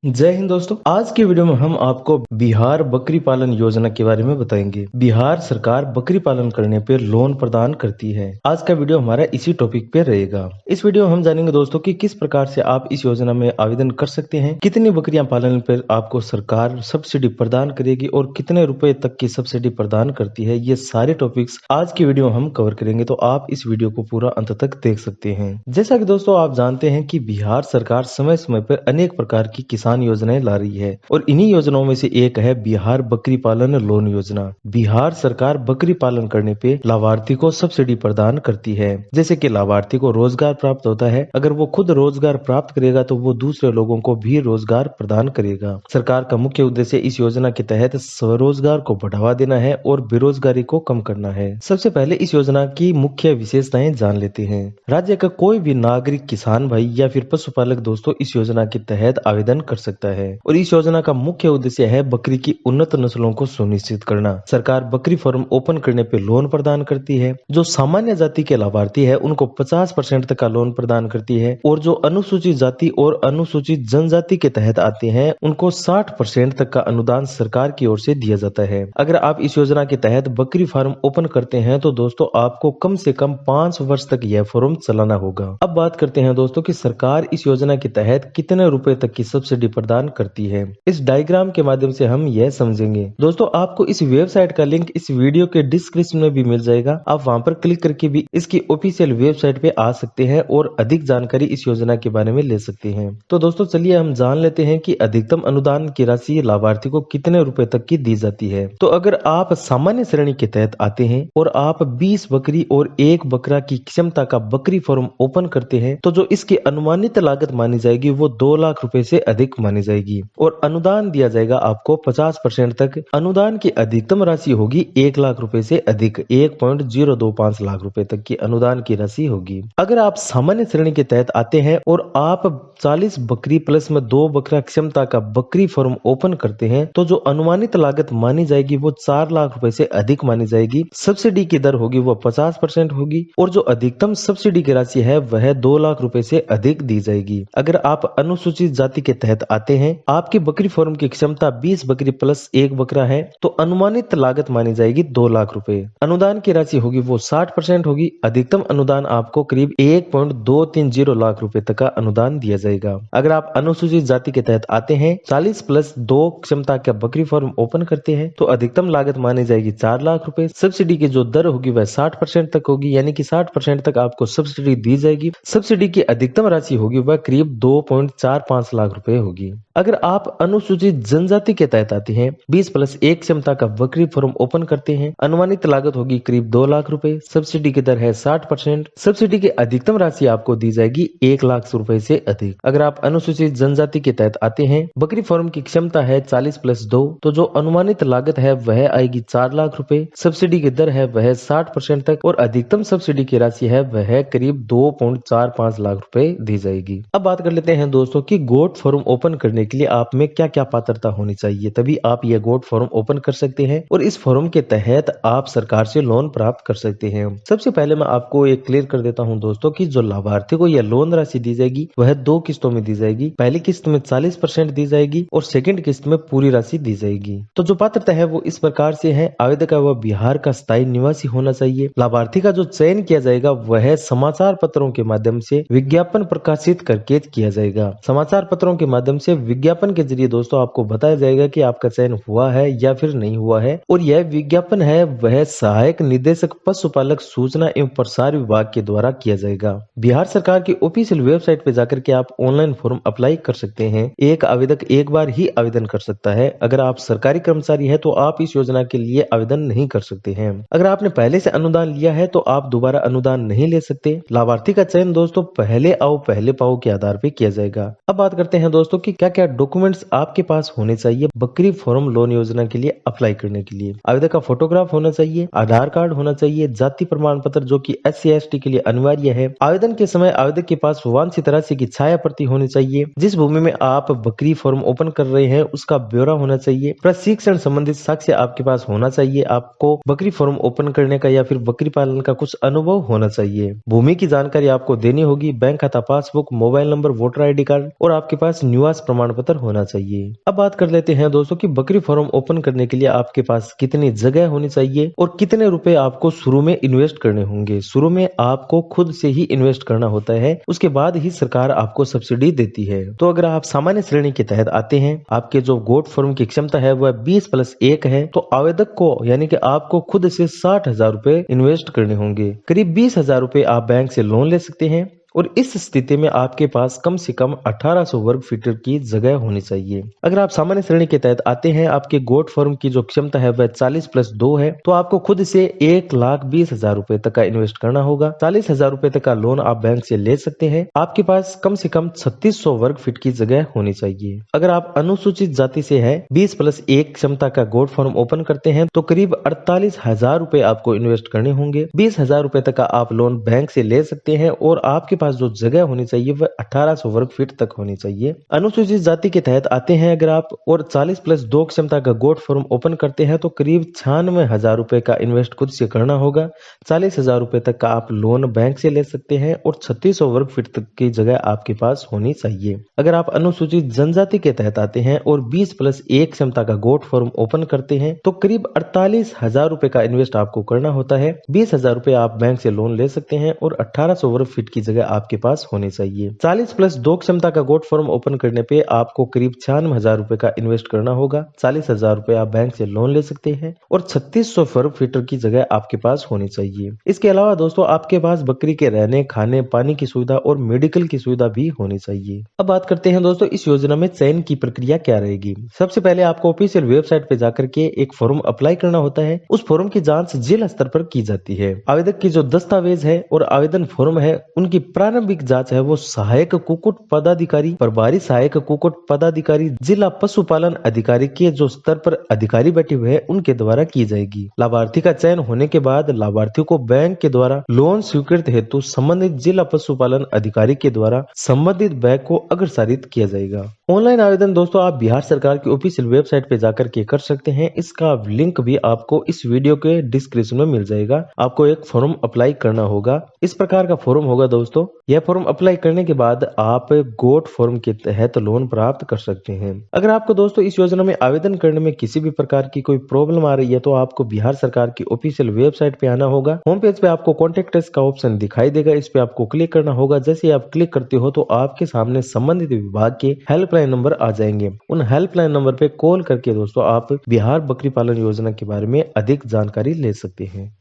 जय हिंद दोस्तों। आज की वीडियो में हम आपको बिहार बकरी पालन योजना के बारे में बताएंगे। बिहार सरकार बकरी पालन करने पे लोन प्रदान करती है। आज का वीडियो हमारा इसी टॉपिक पे रहेगा। इस वीडियो में हम जानेंगे दोस्तों कि किस प्रकार से आप इस योजना में आवेदन कर सकते हैं, कितनी बकरियां पालन पर आपको सरकार सब्सिडी प्रदान करेगी और कितने रुपए तक की सब्सिडी प्रदान करती है। ये सारे टॉपिक्स आज की वीडियो में हम कवर करेंगे, तो आप इस वीडियो को पूरा अंत तक देख सकते हैं। जैसा कि दोस्तों आप जानते हैं कि बिहार सरकार समय समय पर अनेक प्रकार की किसान योजनाएं ला रही है और इन्हीं योजनाओं में से एक है बिहार बकरी पालन लोन योजना। बिहार सरकार बकरी पालन करने पे लाभार्थी को सब्सिडी प्रदान करती है। जैसे कि लाभार्थी को रोजगार प्राप्त होता है, अगर वो खुद रोजगार प्राप्त करेगा तो वो दूसरे लोगों को भी रोजगार प्रदान करेगा। सरकार का मुख्य उद्देश्य इस योजना के तहत स्वरोजगार को बढ़ावा देना है और बेरोजगारी को कम करना है। सबसे पहले इस योजना की मुख्य विशेषताएं जान लेते हैं। राज्य का कोई भी नागरिक, किसान भाई या फिर पशुपालक दोस्तों इस योजना के तहत आवेदन कर सकता है और इस योजना का मुख्य उद्देश्य है बकरी की उन्नत नस्लों को सुनिश्चित करना। सरकार बकरी फार्म ओपन करने पे लोन प्रदान करती है। जो सामान्य जाति के लाभार्थी है उनको 50% तक का लोन प्रदान करती है और जो अनुसूचित जाति और अनुसूचित जनजाति के तहत आते हैं उनको 60% तक का अनुदान सरकार की ओर से दिया जाता है। अगर आप इस योजना के तहत बकरी फार्म ओपन करते हैं तो दोस्तों आपको कम से कम 5 वर्ष तक यह फार्म चलाना होगा। अब बात करते हैं दोस्तों कि सरकार इस योजना के तहत कितने रुपए तक की सब्सिडी प्रदान करती है। इस डायग्राम के माध्यम से हम यह समझेंगे। दोस्तों आपको इस वेबसाइट का लिंक इस वीडियो के डिस्क्रिप्शन में भी मिल जाएगा। आप वहां पर क्लिक करके भी इसकी ऑफिशियल वेबसाइट पे आ सकते हैं और अधिक जानकारी इस योजना के बारे में ले सकते हैं। तो दोस्तों चलिए हम जान लेते हैं कि अधिकतम अनुदान की राशि लाभार्थी को कितने रुपए तक की दी जाती है। तो अगर आप सामान्य श्रेणी के तहत आते हैं और आप 20 बकरी और 1 बकरा की क्षमता का बकरी फार्म ओपन करते हैं तो जो इसकी अनुमानित लागत मानी जाएगी वो 2 लाख रुपए से अधिक मानी जाएगी और अनुदान दिया जाएगा आपको 50% तक। अनुदान की अधिकतम राशि होगी 1 लाख रुपए से अधिक 1.025 लाख रुपए तक की अनुदान की राशि होगी। अगर आप सामान्य श्रेणी के तहत आते हैं और आप 40 बकरी प्लस में 2 बकरा क्षमता का बकरी फार्म ओपन करते हैं तो जो अनुमानित लागत मानी जाएगी वो 4 लाख रुपए से अधिक मानी जाएगी। सब्सिडी की दर होगी वो 50% होगी और जो अधिकतम सब्सिडी की राशि है वह 2 लाख रुपए से अधिक दी जाएगी। अगर आप अनुसूचित जाति के तहत आते हैं, आपकी बकरी फार्म की क्षमता 20 बकरी प्लस 1 बकरा है तो अनुमानित लागत मानी जाएगी 2 लाख रुपए। अनुदान की राशि होगी वो 60% होगी। अधिकतम अनुदान आपको करीब 1.230 लाख रुपए तक का अनुदान दिया जाएगा। अगर आप अनुसूचित जाति के तहत आते हैं, 40 प्लस 2 क्षमता का बकरी फार्म ओपन करते हैं तो अधिकतम लागत मानी जाएगी 4 लाख रुपए। सब्सिडी की जो दर होगी वह 60% तक होगी, यानी कि 60% तक आपको सब्सिडी दी जाएगी। सब्सिडी की अधिकतम राशि होगी वह करीब 2.45 लाख रुपए होगी। अगर आप अनुसूचित जनजाति के तहत आते हैं, 20 प्लस 1 क्षमता का बकरी फार्म ओपन करते हैं, अनुमानित लागत होगी करीब 2 लाख रुपए। सब्सिडी की दर है 60%। सब्सिडी की अधिकतम राशि आपको दी जाएगी 1 लाख रुपए से अधिक। अगर आप अनुसूचित जनजाति के तहत आते हैं, बकरी फार्म की क्षमता है 40 प्लस 2 तो जो अनुमानित लागत है वह आएगी 4 लाख रुपए। सब्सिडी की दर है वह 60% तक और अधिकतम सब्सिडी की राशि है वह करीब 2.45 लाख रुपए दी जाएगी। अब बात कर लेते हैं दोस्तों कि गोट फार्म ओपन करने के लिए आप में क्या क्या पात्रता होनी चाहिए, तभी आप यह गोट फार्म ओपन कर सकते हैं और इस फार्म के तहत आप सरकार से लोन प्राप्त कर सकते हैं। सबसे पहले मैं आपको एक क्लियर कर देता हूं दोस्तों कि जो लाभार्थी को यह लोन राशि दी जाएगी वह 2 किस्तों में दी जाएगी। पहली किस्त में 40% दी जाएगी और सेकंड किस्त में पूरी राशि दी जाएगी। तो जो पात्रता है वो इस प्रकार से है। आवेदक का वह बिहार का स्थायी निवासी होना चाहिए। लाभार्थी का जो चयन किया जाएगा वह समाचार पत्रों के माध्यम से विज्ञापन प्रकाशित करके किया जाएगा। समाचार पत्रों के माध्यम से विज्ञापन के जरिए दोस्तों आपको बताया जाएगा कि आपका चयन हुआ है या फिर नहीं हुआ है और यह विज्ञापन है वह सहायक निदेशक पशुपालक सूचना एवं प्रसार विभाग के द्वारा किया जाएगा। बिहार सरकार की ऑफिशियल वेबसाइट पे जाकर के आप ऑनलाइन फॉर्म अप्लाई कर सकते हैं। एक आवेदक एक बार ही आवेदन कर सकता है। अगर आप सरकारी कर्मचारी है तो आप इस योजना के लिए आवेदन नहीं कर सकते हैं। अगर आपने पहले से अनुदान लिया है तो आप दोबारा अनुदान नहीं ले सकते। लाभार्थी का चयन दोस्तों पहले आओ पहले पाओ के आधार पे किया जाएगा। अब बात करते हैं दोस्तों कि क्या क्या डॉक्यूमेंट्स आपके पास होने चाहिए बकरी फार्म लोन योजना के लिए अप्लाई करने के लिए। आवेदक का फोटोग्राफ होना चाहिए, आधार कार्ड होना चाहिए, जाति प्रमाण पत्र जो कि SC/ST के लिए अनिवार्य है। आवेदन के समय आवेदक के पास वांछित राशि की छाया प्रति होनी चाहिए। जिस भूमि में आप बकरी फार्म ओपन कर रहे हैं उसका ब्यौरा होना चाहिए। प्रशिक्षण संबंधित साक्ष्य आपके पास होना चाहिए। आपको बकरी फार्म ओपन करने का या फिर बकरी पालन का कुछ अनुभव होना चाहिए। भूमि की जानकारी आपको देनी होगी, बैंक खाता, passbook, mobile number, voter ID card और आपके पास न्यू निवास प्रमाण पत्र होना चाहिए। अब बात कर लेते हैं दोस्तों कि बकरी फार्म ओपन करने के लिए आपके पास कितनी जगह होनी चाहिए और कितने रुपए आपको शुरू में इन्वेस्ट करने होंगे। शुरू में आपको खुद से ही इन्वेस्ट करना होता है, उसके बाद ही सरकार आपको सब्सिडी देती है। तो अगर आप सामान्य श्रेणी के तहत आते हैं, आपके जो गोट फार्म की क्षमता है वह 20+1 है, तो आवेदक को यानी कि आपको खुद से 60,000 रुपए इन्वेस्ट करने होंगे। करीब 20,000 रुपए आप बैंक से लोन ले सकते हैं और इस स्थिति में आपके पास कम से कम 1800 वर्ग फीट की जगह होनी चाहिए। अगर आप सामान्य श्रेणी के तहत आते हैं, आपके गोट फार्म की जो क्षमता है वह 40+2 है, तो आपको खुद से 1,20,000 रुपए तक का इन्वेस्ट करना होगा। 40,000 रुपए तक का लोन आप बैंक से ले सकते हैं। आपके पास कम से कम 3600 वर्ग फीट की जगह होनी चाहिए। अगर आप अनुसूचित जाति से है, 20+1 क्षमता का गोट फार्म ओपन करते हैं, तो करीब 48,000 रुपए आपको इन्वेस्ट करने होंगे। 20,000 रुपए तक का आप लोन बैंक से ले सकते हैं और आपके पास जो जगह होनी चाहिए वह 1800 वर्ग फीट तक होनी चाहिए। अनुसूचित जाति के तहत आते हैं अगर आप और 40+2 क्षमता का गोट फार्म ओपन करते हैं, तो करीब 96,000 रुपए का इन्वेस्ट खुद से करना होगा। 40,000 रुपए तक का आप लोन बैंक से ले सकते हैं और 3600 वर्ग फीट तक की जगह आपके पास होनी चाहिए। अगर आप अनुसूचित जनजाति के तहत आते हैं और 20+1 क्षमता का गोट फार्म ओपन करते हैं, तो करीब 48,000 रुपए का इन्वेस्ट आपको करना होता है। 20,000 रुपए आप बैंक से लोन ले सकते हैं और 1800 वर्ग फीट की जगह आपके पास होनी चाहिए। 40+2 क्षमता का गोट फार्म ओपन करने पे आपको करीब 96,000 रुपए का इन्वेस्ट करना होगा। 40,000 रुपए आप बैंक से लोन ले सकते हैं और 3600 वर्ग फीट की जगह आपके पास होनी चाहिए। इसके अलावा दोस्तों आपके पास बकरी के रहने, खाने, पानी की सुविधा और मेडिकल की सुविधा भी होनी चाहिए। अब बात करते हैं दोस्तों इस योजना में चयन की प्रक्रिया क्या रहेगी। सबसे पहले आपको ऑफिशियल वेबसाइट पे जाकर के एक फॉर्म अप्लाई करना होता है। उस फॉर्म की जांच जिला स्तर पर की जाती है। आवेदक की जो दस्तावेज है और आवेदन फॉर्म है उनकी प्रारंभिक जांच है वो सहायक कुक्कुट पदाधिकारी, प्रभारी सहायक कुक्कुट पदाधिकारी, जिला पशुपालन अधिकारी के जो स्तर पर अधिकारी बैठे हुए हैं उनके द्वारा की जाएगी। लाभार्थी का चयन होने के बाद लाभार्थियों को बैंक के द्वारा लोन स्वीकृत हेतु संबंधित जिला पशुपालन अधिकारी के द्वारा संबंधित बैंक को अग्रसारित किया जाएगा। ऑनलाइन आवेदन दोस्तों आप बिहार सरकार की ऑफिशियल वेबसाइट पे जाकर के कर सकते हैं। इसका लिंक भी आपको इस वीडियो के डिस्क्रिप्शन में मिल जाएगा। आपको एक फॉर्म अप्लाई करना होगा। इस प्रकार का फॉर्म होगा दोस्तों। यह फॉर्म अप्लाई करने के बाद आप गोट फॉर्म के तहत लोन प्राप्त कर सकते हैं। अगर आपको दोस्तों इस योजना में आवेदन करने में किसी भी प्रकार की कोई प्रॉब्लम आ रही है तो आपको बिहार सरकार की ऑफिशियल वेबसाइट पे आना होगा। होम पेज पे आपको कॉन्टेक्ट अस का ऑप्शन दिखाई देगा। इस पे आपको क्लिक करना होगा। जैसे आप क्लिक करते हो तो आपके सामने संबंधित विभाग के हेल्पलाइन नंबर आ जाएंगे। उन हेल्पलाइन नंबर पे कॉल करके दोस्तों आप बिहार बकरी पालन योजना के बारे में अधिक जानकारी ले सकते हैं।